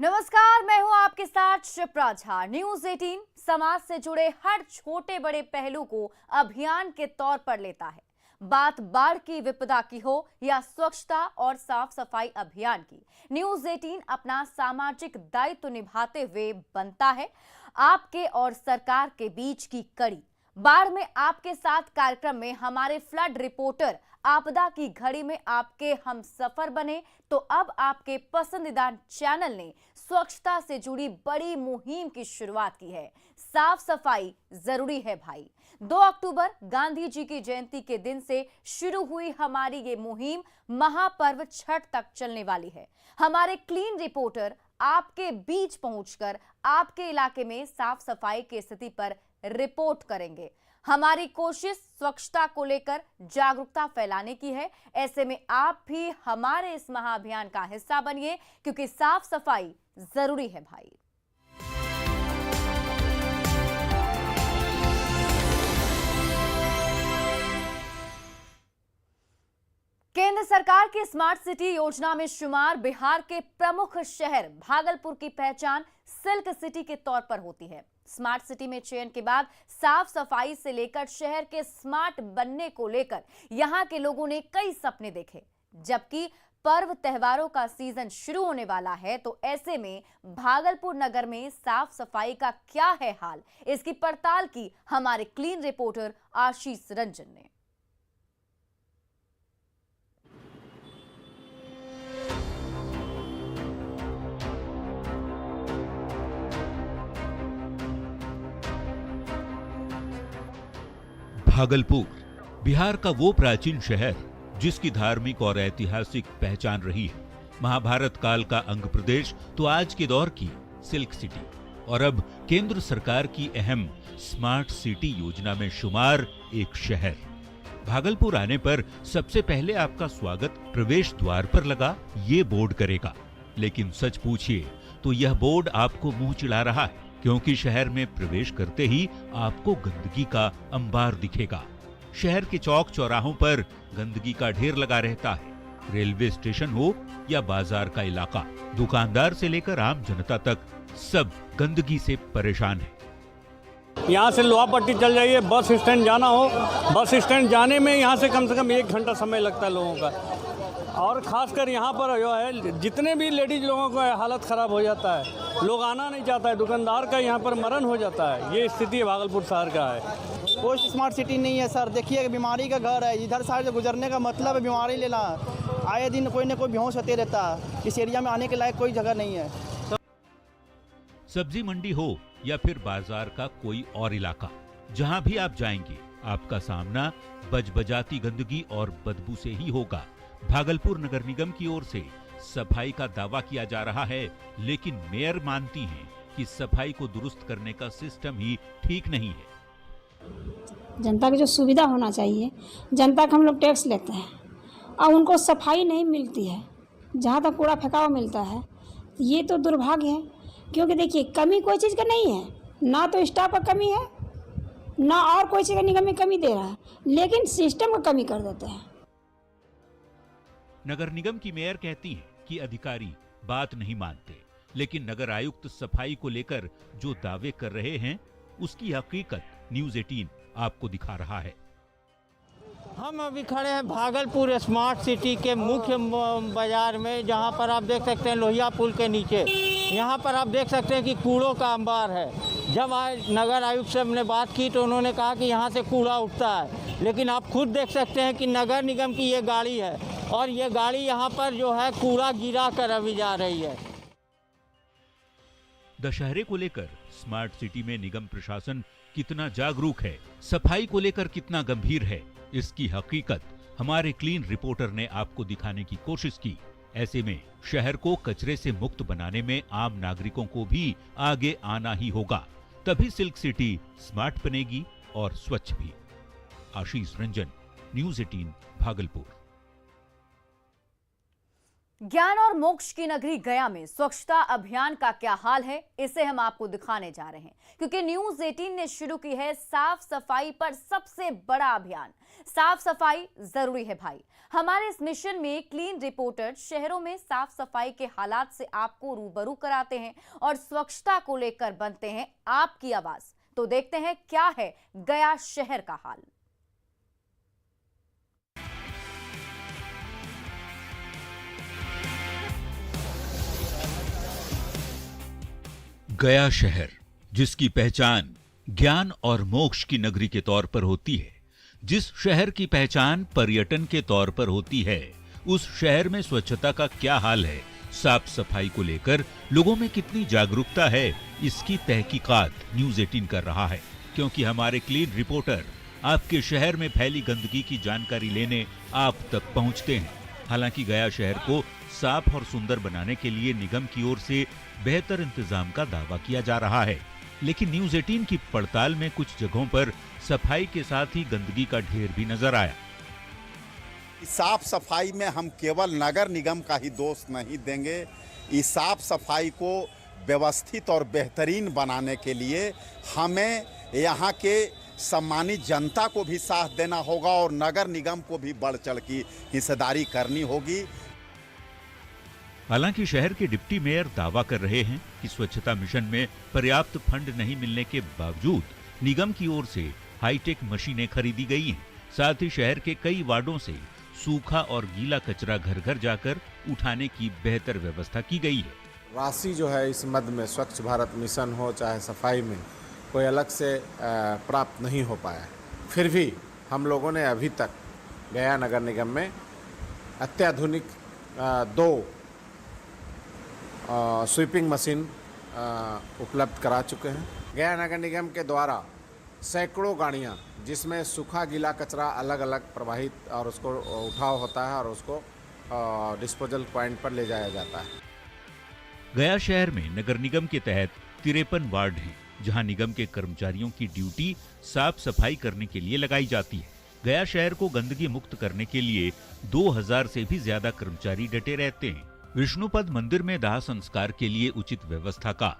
नमस्कार, मैं हूं आपके साथ शिप्रा झा। न्यूज 18 समाज से जुड़े हर छोटे बड़े पहलू को अभियान के तौर पर लेता है। बात बाढ़ की विपदा की हो या स्वच्छता और साफ सफाई अभियान की, न्यूज 18 अपना सामाजिक दायित्व निभाते हुए बनता है आपके और सरकार के बीच की कड़ी। बाढ़ में आपके साथ कार्यक्रम में हमारे फ्लड रिपोर्टर आपदा की घड़ी में आपके हम सफर बने, तो अब आपके पसंदीदा चैनल ने स्वच्छता से जुड़ी बड़ी मुहिम की शुरुआत की है। साफ सफाई जरूरी है भाई। 2 अक्टूबर गांधी जी की जयंती के दिन से शुरू हुई हमारी ये मुहिम महापर्व छठ तक चलने वाली है। हमारे क्लीन रिपोर्टर आपके बीच पहुंचकर आपके इलाके में साफ सफाई की स्थिति पर रिपोर्ट करेंगे। हमारी कोशिश स्वच्छता को लेकर जागरूकता फैलाने की है। ऐसे में आप भी हमारे इस महाअभियान का हिस्सा बनिए, क्योंकि साफ सफाई जरूरी है भाई। केंद्र सरकार की स्मार्ट सिटी योजना में शुमार बिहार के प्रमुख शहर भागलपुर की पहचान सिल्क सिटी के तौर पर होती है। स्मार्ट सिटी में चयन के बाद साफ सफाई से लेकर शहर के स्मार्ट बनने को लेकर यहां के लोगों ने कई सपने देखे। जबकि पर्व त्योहारों का सीजन शुरू होने वाला है, तो ऐसे में भागलपुर नगर में साफ सफाई का क्या है हाल, इसकी पड़ताल की हमारे क्लीन रिपोर्टर आशीष रंजन ने। भागलपुर बिहार का वो प्राचीन शहर जिसकी धार्मिक और ऐतिहासिक पहचान रही है। महाभारत काल का अंग प्रदेश तो आज के दौर की सिल्क सिटी और अब केंद्र सरकार की अहम स्मार्ट सिटी योजना में शुमार एक शहर। भागलपुर आने पर सबसे पहले आपका स्वागत प्रवेश द्वार पर लगा ये बोर्ड करेगा, लेकिन सच पूछिए तो यह बोर्ड आपको मुंह चिढ़ा रहा है, क्योंकि शहर में प्रवेश करते ही आपको गंदगी का अंबार दिखेगा। शहर के चौक चौराहों पर गंदगी का ढेर लगा रहता है। रेलवे स्टेशन हो या बाजार का इलाका, दुकानदार से लेकर आम जनता तक सब गंदगी से परेशान है। यहाँ से लोहा पट्टी चल जाइए, बस स्टैंड जाना हो, बस स्टैंड जाने में यहाँ से कम 1 घंटा समय लगता है लोगों का। और खासकर यहाँ पर जो है जितने भी लेडीज लोगों का हालत ख़राब हो जाता है, लोग आना नहीं चाहता है, दुकानदार का यहाँ पर मरण हो जाता है। ये स्थिति भागलपुर शहर का है। कोई स्मार्ट सिटी नहीं है सर। देखिए बीमारी का घर है, इधर साइड से गुजरने का मतलब है बीमारी लेना। आए दिन कोई न कोई बेहोश होते रहता है। इस एरिया में आने के लायक कोई जगह नहीं है। सब्जी मंडी हो या फिर बाजार का कोई और इलाका, जहाँ भी आप जाएंगे आपका सामना बजबजाती गंदगी और बदबू से ही होगा। भागलपुर नगर निगम की ओर से सफाई का दावा किया जा रहा है, लेकिन मेयर मानती हैं कि सफाई को दुरुस्त करने का सिस्टम ही ठीक नहीं है। जनता की जो सुविधा होना चाहिए, जनता का हम लोग टैक्स लेते हैं और उनको सफाई नहीं मिलती है, जहाँ तक कूड़ा फेंका हुआ मिलता है। ये तो दुर्भाग्य है, क्योंकि देखिए कमी कोई चीज़ का नहीं है, ना तो स्टाफ का कमी है, ना और कोई चीज़ का निगम में कमी दे रहा है, लेकिन सिस्टम का कमी कर देते हैं। नगर निगम की मेयर कहती हैं कि अधिकारी बात नहीं मानते, लेकिन नगर आयुक्त सफाई को लेकर जो दावे कर रहे हैं उसकी हकीकत न्यूज 18 आपको दिखा रहा है। हम अभी खड़े हैं भागलपुर स्मार्ट सिटी के मुख्य बाजार में, जहां पर आप देख सकते हैं लोहिया पुल के नीचे। यहां पर आप देख सकते हैं कि कूड़ों का अंबार है। जब आज नगर आयुक्त से हमने बात की तो उन्होंने कहा कि यहां से कूड़ा उठता है, लेकिन आप खुद देख सकते हैं कि नगर निगम की ये गाड़ी है और ये गाड़ी यहाँ पर जो है कूड़ा गिरा कर अभी जा रही है। दशहरे को लेकर स्मार्ट सिटी में निगम प्रशासन कितना जागरूक है, सफाई को लेकर कितना गंभीर है, इसकी हकीकत हमारे क्लीन रिपोर्टर ने आपको दिखाने की कोशिश की। ऐसे में शहर को कचरे से मुक्त बनाने में आम नागरिकों को भी आगे आना ही होगा, तभी सिल्क सिटी स्मार्ट बनेगी और स्वच्छ भी। आशीष रंजन, न्यूज 18 भागलपुर। ज्ञान और मोक्ष की नगरी गया में स्वच्छता अभियान का क्या हाल है, इसे हम आपको दिखाने जा रहे हैं, क्योंकि न्यूज 18 ने शुरू की है साफ सफाई पर सबसे बड़ा अभियान। साफ सफाई जरूरी है भाई। हमारे इस मिशन में क्लीन रिपोर्टर शहरों में साफ सफाई के हालात से आपको रूबरू कराते हैं और स्वच्छता को लेकर बनते हैं आपकी आवाज। तो देखते हैं क्या है गया शहर का हाल। गया शहर, जिसकी पहचान ज्ञान और मोक्ष की नगरी के तौर पर होती है, जिस शहर की पहचान पर्यटन के तौर पर होती है, उस शहर में स्वच्छता का क्या हाल है, साफ सफाई को लेकर लोगों में कितनी जागरूकता है, इसकी तहकीकात न्यूज 18 कर रहा है। क्योंकि हमारे क्लीन रिपोर्टर आपके शहर में फैली गंदगी की जानकारी लेने आप तक पहुंचते हैं। हालांकि गया शहर को साफ और सुंदर बनाने के लिए निगम की ओर से बेहतर इंतजाम का दावा किया जा रहा है, लेकिन न्यूज 18 की पड़ताल में कुछ जगहों पर सफाई के साथ ही गंदगी का ढेर भी नजर आया। साफ सफाई में हम केवल नगर निगम का ही दोष नहीं देंगे। इस साफ सफाई को व्यवस्थित और बेहतरीन बनाने के लिए हमें यहाँ के सम्मानित जनता को भी साथ देना होगा और नगर निगम को भी बढ़ चढ़ की हिस्सेदारी करनी होगी। हालांकि शहर के डिप्टी मेयर दावा कर रहे हैं कि स्वच्छता मिशन में पर्याप्त फंड नहीं मिलने के बावजूद निगम की ओर से हाईटेक मशीनें खरीदी गई हैं। साथ ही शहर के कई वार्डों से सूखा और गीला कचरा घर घर जाकर उठाने की बेहतर व्यवस्था की गई है। राशि जो है इस मद में स्वच्छ भारत मिशन हो चाहे सफाई में कोई अलग से प्राप्त नहीं हो पाया। फिर भी हम लोगों ने अभी तक गया नगर निगम में अत्याधुनिक 2 स्वीपिंग मशीन उपलब्ध करा चुके हैं। गया नगर निगम के द्वारा सैकड़ों गाड़ियां, जिसमें सूखा गीला कचरा अलग अलग प्रवाहित और उसको उठाव होता है और उसको डिस्पोजल पॉइंट पर ले जाया जाता है। गया शहर में नगर निगम के तहत 53 वार्ड हैं, जहां निगम के कर्मचारियों की ड्यूटी साफ सफाई करने के लिए लगाई जाती है। गया शहर को गंदगी मुक्त करने के लिए 2000 से भी ज्यादा कर्मचारी डटे रहते हैं। विष्णुपद मंदिर में दाह संस्कार के लिए उचित व्यवस्था का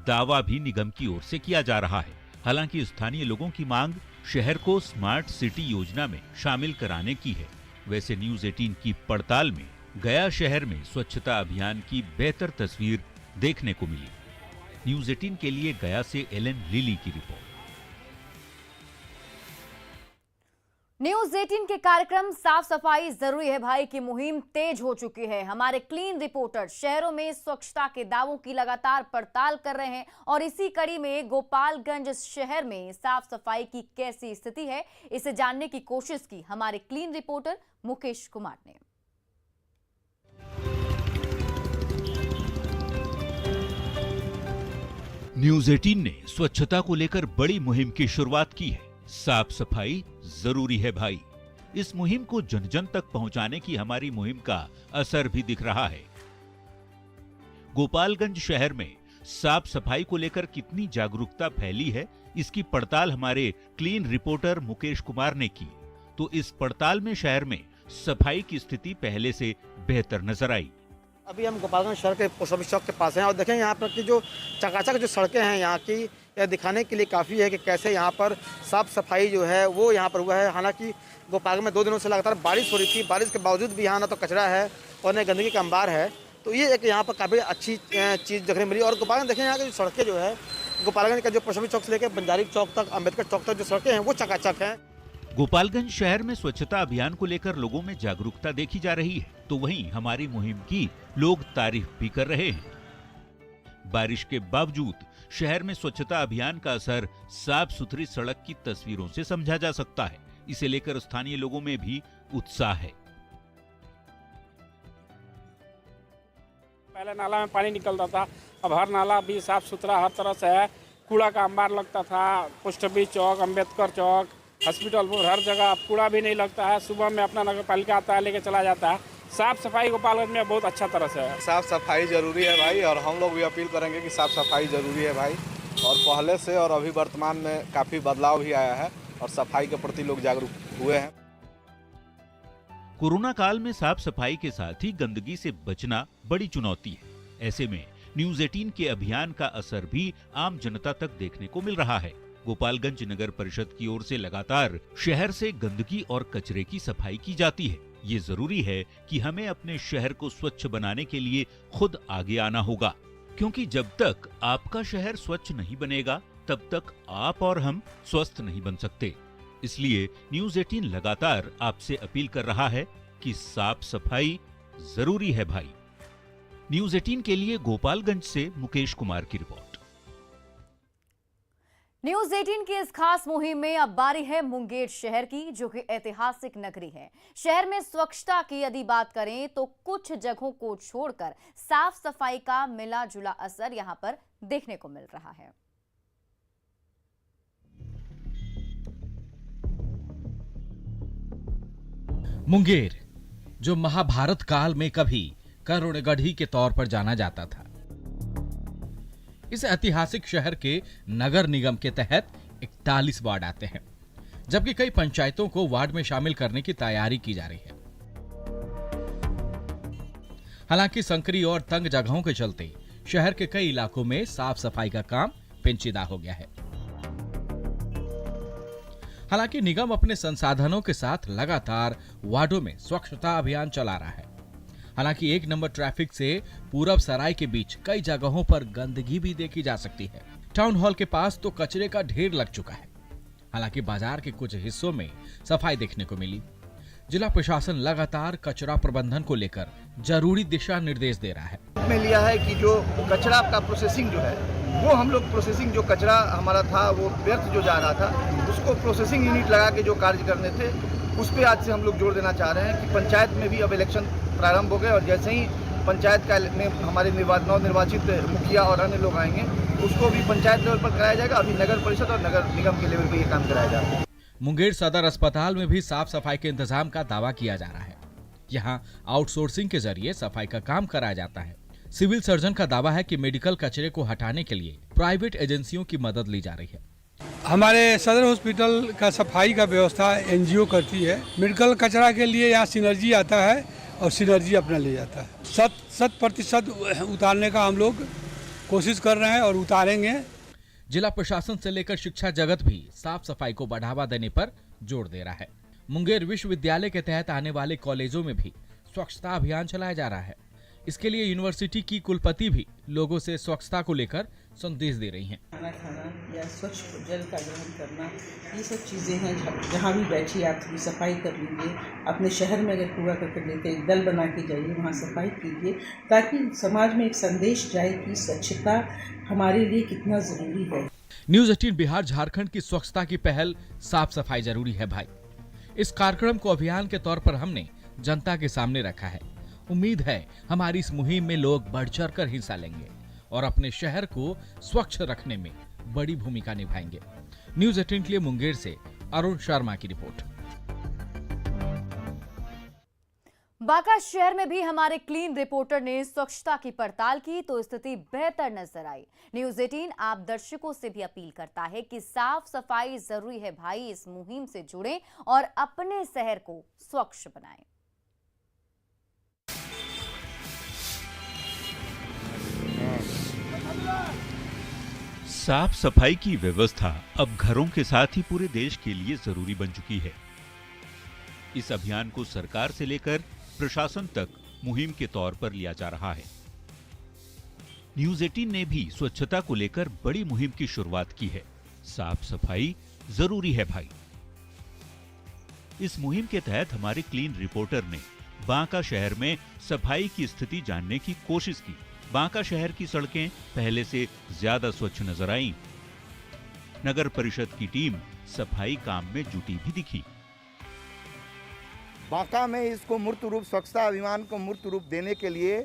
दावा भी निगम की ओर से किया जा रहा है। हालांकि स्थानीय लोगों की मांग शहर को स्मार्ट सिटी योजना में शामिल कराने की है। वैसे न्यूज 18 की पड़ताल में गया शहर में स्वच्छता अभियान की बेहतर तस्वीर देखने को मिली। न्यूज 18 के लिए गया से एलन लिली की रिपोर्ट। न्यूज 18 के कार्यक्रम साफ सफाई जरूरी है भाई की मुहिम तेज हो चुकी है। हमारे क्लीन रिपोर्टर शहरों में स्वच्छता के दावों की लगातार पड़ताल कर रहे हैं और इसी कड़ी में गोपालगंज शहर में साफ सफाई की कैसी स्थिति है, इसे जानने की कोशिश की हमारे क्लीन रिपोर्टर मुकेश कुमार ने। न्यूज 18 ने स्वच्छता को लेकर बड़ी मुहिम की शुरुआत की है। साफ सफाई जरूरी है भाई। इस मुहिम को जन जन तक पहुंचाने की हमारी मुहिम का असर भी दिख रहा है। गोपालगंज शहर में साफ सफाई को लेकर कितनी जागरूकता फैली है, इसकी पड़ताल हमारे क्लीन रिपोर्टर मुकेश कुमार ने की। तो इस पड़ताल में शहर में सफाई की स्थिति पहले से बेहतर नजर आई। अभी हम गोपालगंज शहर के पोस्ट ऑफिस चौक के पास हैं और देखें यहाँ पर की जो चकाचक जो सड़कें हैं यहाँ की, यह दिखाने के लिए काफ़ी है कि कैसे यहाँ पर साफ सफाई जो है वो यहाँ पर हुआ है। हालांकि गोपालगंज में 2 दिनों से लगातार बारिश हो रही थी, बारिश के बावजूद भी यहाँ ना तो कचरा है और न गंदगी का अंबार है। तो ये एक यहाँ पर काफ़ी अच्छी चीज़ देखने मिली। और गोपालगंज देखें यहाँ की जो सड़कें जो है गोपालगंज का जो पोस्ट ऑफिस चौक से लेकर बंजारी चौक तक, अम्बेडकर चौक तक जो सड़कें हैं वो चकाचक हैं। गोपालगंज शहर में स्वच्छता अभियान को लेकर लोगों में जागरूकता देखी जा रही है, तो वहीं हमारी मुहिम की लोग तारीफ भी कर रहे हैं। बारिश के बावजूद शहर में स्वच्छता अभियान का असर साफ सुथरी सड़क की तस्वीरों से समझा जा सकता है। इसे लेकर स्थानीय लोगों में भी उत्साह है। पहले नाला में पानी निकलता था, अब हर नाला भी साफ सुथरा हर तरह से है। कूड़ा का अंबार लगता था, पोस्ट ऑफिस चौक, अम्बेडकर चौक, हॉस्पिटल पर हर जगह अब कूड़ा भी नहीं लगता है। सुबह में अपना नगर पालिका आता है, लेके चला जाता है। साफ सफाई गोपालगंज में बहुत अच्छा तरह से है। साफ सफाई जरूरी है भाई, और हम लोग भी अपील करेंगे कि साफ सफाई जरूरी है भाई। और पहले से और अभी वर्तमान में काफ़ी बदलाव भी आया है और सफाई के प्रति लोग जागरूक हुए हैं। कोरोना काल में साफ सफाई के साथ ही गंदगी से बचना बड़ी चुनौती है। ऐसे में न्यूज 18 के अभियान का असर भी आम जनता तक देखने को मिल रहा है। गोपालगंज नगर परिषद की ओर से लगातार शहर से गंदगी और कचरे की सफाई की जाती है। ये जरूरी है कि हमें अपने शहर को स्वच्छ बनाने के लिए खुद आगे आना होगा, क्योंकि जब तक आपका शहर स्वच्छ नहीं बनेगा तब तक आप और हम स्वस्थ नहीं बन सकते। इसलिए न्यूज 18 लगातार आपसे अपील कर रहा है कि साफ सफाई जरूरी है भाई। न्यूज 18 के लिए गोपालगंज से मुकेश कुमार की रिपोर्ट। न्यूज 18 की इस खास मुहिम में अब बारी है मुंगेर शहर की, जो कि ऐतिहासिक नगरी है। शहर में स्वच्छता की यदि बात करें तो कुछ जगहों को छोड़कर साफ सफाई का मिला जुला असर यहां पर देखने को मिल रहा है। मुंगेर, जो महाभारत काल में कभी करुणगढ़ी के तौर पर जाना जाता था, इस ऐतिहासिक शहर के नगर निगम के तहत 41 वार्ड आते हैं, जबकि कई पंचायतों को वार्ड में शामिल करने की तैयारी की जा रही है। हालांकि संकरी और तंग जगहों के चलते शहर के कई इलाकों में साफ सफाई का काम पेचीदा हो गया है। हालांकि निगम अपने संसाधनों के साथ लगातार वार्डों में स्वच्छता अभियान चला रहा है। हालांकि 1 नंबर ट्रैफिक से पूरब सराय के बीच कई जगहों पर गंदगी भी देखी जा सकती है। टाउन हॉल के पास तो कचरे का ढेर लग चुका है। हालांकि बाजार के कुछ हिस्सों में सफाई देखने को मिली। जिला प्रशासन लगातार कचरा प्रबंधन को लेकर जरूरी दिशा निर्देश दे रहा है। में लिया है कि जो कचरा का प्रोसेसिंग जो है वो हम लोग प्रोसेसिंग जो कचरा हमारा था वो व्यर्थ जो जा रहा था उसको प्रोसेसिंग यूनिट लगा के जो कार्य करने थे उस पे आज से हम लोग जोर देना चाह रहे हैं कि पंचायत में भी अब इलेक्शन प्रारंभ हो गए और जैसे ही पंचायत का में हमारे नवनिर्वाचित मुखिया और अन्य लोग आएंगे उसको भी पंचायत लेवल पर कराया जाएगा। अभी नगर परिषद और नगर निगम के लेवल पर ये काम कराया जाएगा। मुंगेर सदर अस्पताल में भी साफ सफाई के इंतजाम का दावा किया जा रहा है। यहाँ आउटसोर्सिंग के जरिए सफाई का काम कराया जाता है। सिविल सर्जन का दावा है कि मेडिकल कचरे को हटाने के लिए प्राइवेट एजेंसियों की मदद ली जा रही है। हमारे सदर हॉस्पिटल का सफाई का व्यवस्था एनजीओ करती है। मेडिकल कचरा के लिए यहाँ सिनर्जी आता है और सिनर्जी अपना ले जाता है। 100% उतारने का हम लोग कोशिश कर रहे हैं और उतारेंगे। जिला प्रशासन से लेकर शिक्षा जगत भी साफ सफाई को बढ़ावा देने पर जोर दे रहा है। मुंगेर विश्वविद्यालय के तहत आने वाले कॉलेजों में भी स्वच्छता अभियान चलाया जा रहा है। इसके लिए यूनिवर्सिटी की कुलपति भी लोगों से स्वच्छता को लेकर संदेश दे रही हैं। खाना या स्वच्छ जल का ग्रहण करना, ये सब चीज़ें हैं। जहाँ भी बैठिए आप थोड़ी सफाई कर लीजिए। अपने शहर में अगर कूड़ा करकट लेके एक दल बना के जाइए, वहाँ सफाई कीजिए, ताकि समाज में एक संदेश जाए कि स्वच्छता हमारे लिए कितना जरूरी है। न्यूज 18 बिहार झारखंड की स्वच्छता की पहल साफ सफाई जरूरी है भाई। इस कार्यक्रम को अभियान के तौर पर हमने जनता के सामने रखा है। उम्मीद है हमारी इस मुहिम में लोग बढ़ चढ़ कर हिस्सा लेंगे और अपने शहर को स्वच्छ रखने में बड़ी भूमिका निभाएंगे। न्यूज 18 के लिए मुंगेर से अरुण शर्मा की रिपोर्ट। बांका शहर में भी हमारे क्लीन रिपोर्टर ने स्वच्छता की पड़ताल की तो स्थिति बेहतर नजर आई। न्यूज 18 आप दर्शकों से भी अपील करता है कि साफ सफाई जरूरी है भाई। इस मुहिम से जुड़ें और अपने शहर को स्वच्छ बनाएं। साफ सफाई की व्यवस्था अब घरों के साथ ही पूरे देश के लिए जरूरी बन चुकी है। इस अभियान को सरकार से लेकर प्रशासन तक मुहिम के तौर पर लिया जा रहा है। न्यूज 18 ने भी स्वच्छता को लेकर बड़ी मुहिम की शुरुआत की है। साफ सफाई जरूरी है भाई। इस मुहिम के तहत हमारे क्लीन रिपोर्टर ने बांका शहर में सफाई की स्थिति जानने की कोशिश की। बांका शहर की सड़कें पहले से ज्यादा स्वच्छ नजर आईं। नगर परिषद की टीम सफाई काम में जुटी भी दिखी। बांका में इसको मूर्त रूप स्वच्छता अभियान को मूर्त रूप देने के लिए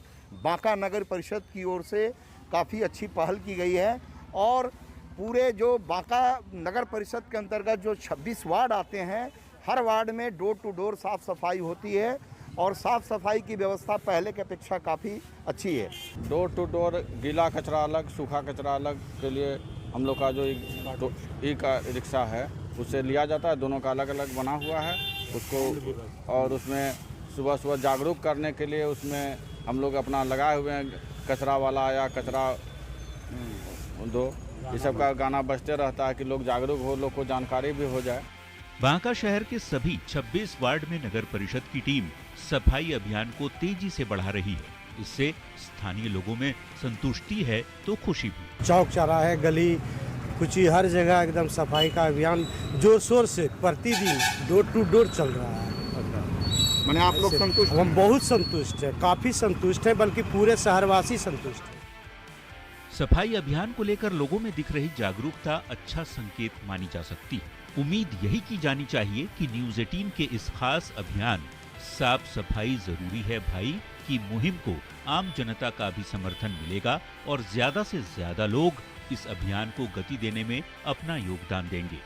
बांका नगर परिषद की ओर से काफ़ी अच्छी पहल की गई है और पूरे जो बांका नगर परिषद के अंतर्गत जो 26 वार्ड आते हैं, हर वार्ड में डोर टू डोर साफ सफाई होती है और साफ सफाई की व्यवस्था पहले की अपेक्षा काफ़ी अच्छी है। डोर टू डोर गीला कचरा अलग, सूखा कचरा अलग के लिए हम लोग का जो एक रिक्शा है उससे लिया जाता है। दोनों का अलग अलग बना हुआ है उसको, और उसमें सुबह सुबह जागरूक करने के लिए उसमें हम लोग अपना लगाए हुए हैं, कचरा वाला या कचरा दो, ये सब का गाना बजते रहता है कि लोग जागरूक हो, लोग को जानकारी भी हो जाए। बांका शहर के सभी 26 वार्ड में नगर परिषद की टीम सफाई अभियान को तेजी से बढ़ा रही है। इससे स्थानीय लोगों में संतुष्टि है तो खुशी भी। चौक चौराहे, गली कुची हर जगह एकदम सफाई का अभियान जोर शोर से प्रतिदिन डोर टू डोर चल रहा है। मैंने आप लोग संतुष्ट? हम बहुत संतुष्ट है, काफी संतुष्ट है, बल्कि पूरे शहरवासी संतुष्ट है। सफाई अभियान को लेकर लोगों में दिख रही जागरूकता अच्छा संकेत मानी जा सकती है। उम्मीद यही की जानी चाहिए कि न्यूज़ 18 के इस खास अभियान साफ सफाई जरूरी है भाई की मुहिम को आम जनता का भी समर्थन मिलेगा और ज्यादा से ज्यादा लोग इस अभियान को गति देने में अपना योगदान देंगे,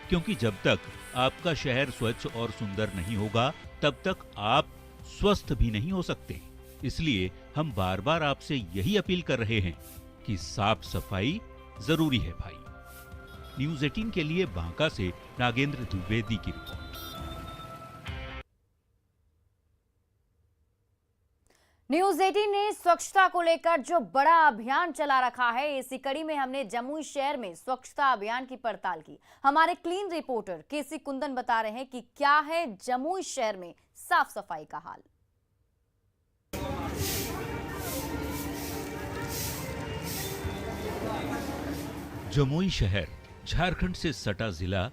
क्योंकि जब तक आपका शहर स्वच्छ और सुंदर नहीं होगा तब तक आप स्वस्थ भी नहीं हो सकते। इसलिए हम बार बार आपसे यही अपील कर रहे हैं कि साफ सफाई जरूरी है भाई। न्यूज़ 18 के लिए बांका से नागेंद्र द्विवेदी की रिपोर्ट। न्यूज़ 18 ने स्वच्छता को लेकर जो बड़ा अभियान चला रखा है, इसी कड़ी में हमने जमुई शहर में स्वच्छता अभियान की पड़ताल की। हमारे क्लीन रिपोर्टर केसी कुंदन बता रहे हैं कि क्या है जमुई शहर में साफ सफाई का हाल। जमुई शहर झारखंड से सटा जिला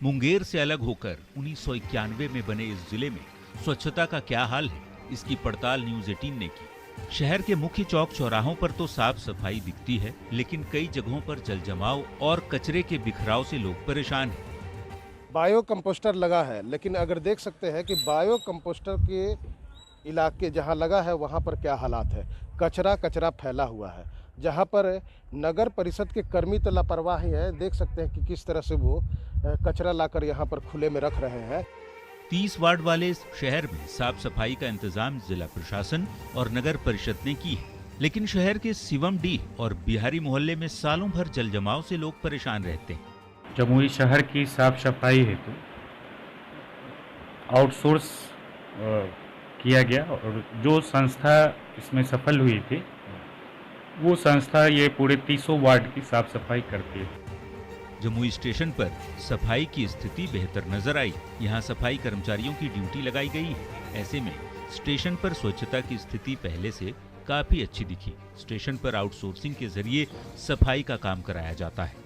मुंगेर से अलग होकर 1991 में बने इस जिले में स्वच्छता का क्या हाल है, इसकी पड़ताल न्यूज़ 18 ने की। शहर के मुख्य चौक चौराहों पर तो साफ सफाई दिखती है, लेकिन कई जगहों पर जल जमाव और कचरे के बिखराव से लोग परेशान हैं। बायो कंपोस्टर लगा है, लेकिन अगर देख सकते हैं कि बायो कंपोस्टर के इलाके जहां लगा है वहां पर क्या हालात है। कचरा फैला हुआ है, जहां पर नगर परिषद के कर्मी तो लापरवाह हैं। देख सकते हैं कि किस तरह से वो कचरा लाकर यहां पर खुले में रख रहे हैं। 30 वार्ड वाले इस शहर में साफ सफाई का इंतजाम जिला प्रशासन और नगर परिषद ने की है, लेकिन शहर के शिवम डी और बिहारी मोहल्ले में सालों भर जल जमाव से लोग परेशान रहते हैं। जमुई शहर की साफ सफाई हेतु आउटसोर्स किया गया और जो संस्था इसमें सफल हुई थी वो संस्था ये पूरे 30 वार्ड की साफ सफाई करती है। जमुई स्टेशन पर सफाई की स्थिति बेहतर नजर आई। यहाँ सफाई कर्मचारियों की ड्यूटी लगाई गई है। ऐसे में स्टेशन पर स्वच्छता की स्थिति पहले से काफी अच्छी दिखी। स्टेशन पर आउटसोर्सिंग के जरिए सफाई का काम कराया जाता है।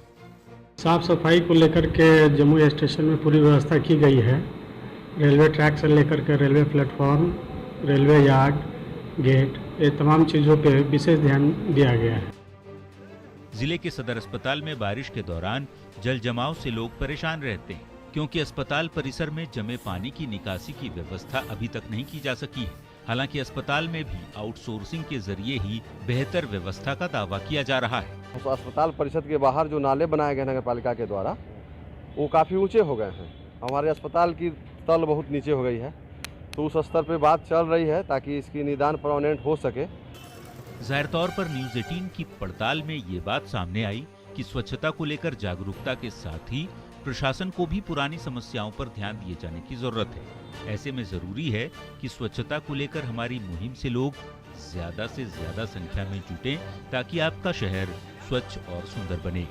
साफ सफाई को लेकर के जमुई स्टेशन में पूरी व्यवस्था की गई है। रेलवे ट्रैक से लेकर के railway platform, railway yard, gate, ये तमाम चीज़ों पे विशेष ध्यान दिया गया है। जिले के सदर अस्पताल में बारिश के दौरान जल जमाव से लोग परेशान रहते हैं, क्योंकि अस्पताल परिसर में जमे पानी की निकासी की व्यवस्था अभी तक नहीं की जा सकी है। हालांकि अस्पताल में भी आउटसोर्सिंग के जरिए ही बेहतर व्यवस्था का दावा किया जा रहा है। अस्पताल परिसर के बाहर जो नाले बनाए गए नगर पालिका के द्वारा वो काफ़ी ऊंचे हो गए हैं। हमारे अस्पताल की तल बहुत नीचे हो गई है, तो उस स्तर पे बात चल रही है ताकि इसकी निदान परमानेंट हो सके। जाहिर तौर पर न्यूज़ 18 की पड़ताल में ये बात सामने आई कि स्वच्छता को लेकर जागरूकता के साथ ही प्रशासन को भी पुरानी समस्याओं पर ध्यान दिए जाने की जरूरत है। ऐसे में जरूरी है कि स्वच्छता को लेकर हमारी मुहिम से लोग ज्यादा से ज्यादा संख्या में जुटें, ताकि आपका शहर स्वच्छ और सुंदर बने,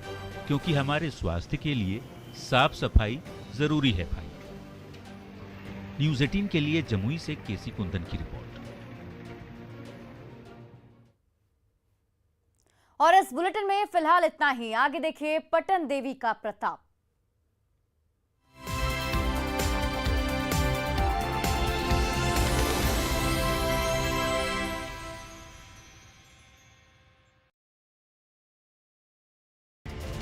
क्योंकि हमारे स्वास्थ्य के लिए साफ सफाई जरूरी है भाई। न्यूज़ 18 के लिए जमुई से केसी कुंदन की रिपोर्ट। और इस बुलेटिन में फिलहाल इतना ही। आगे देखिए पटन देवी का प्रताप।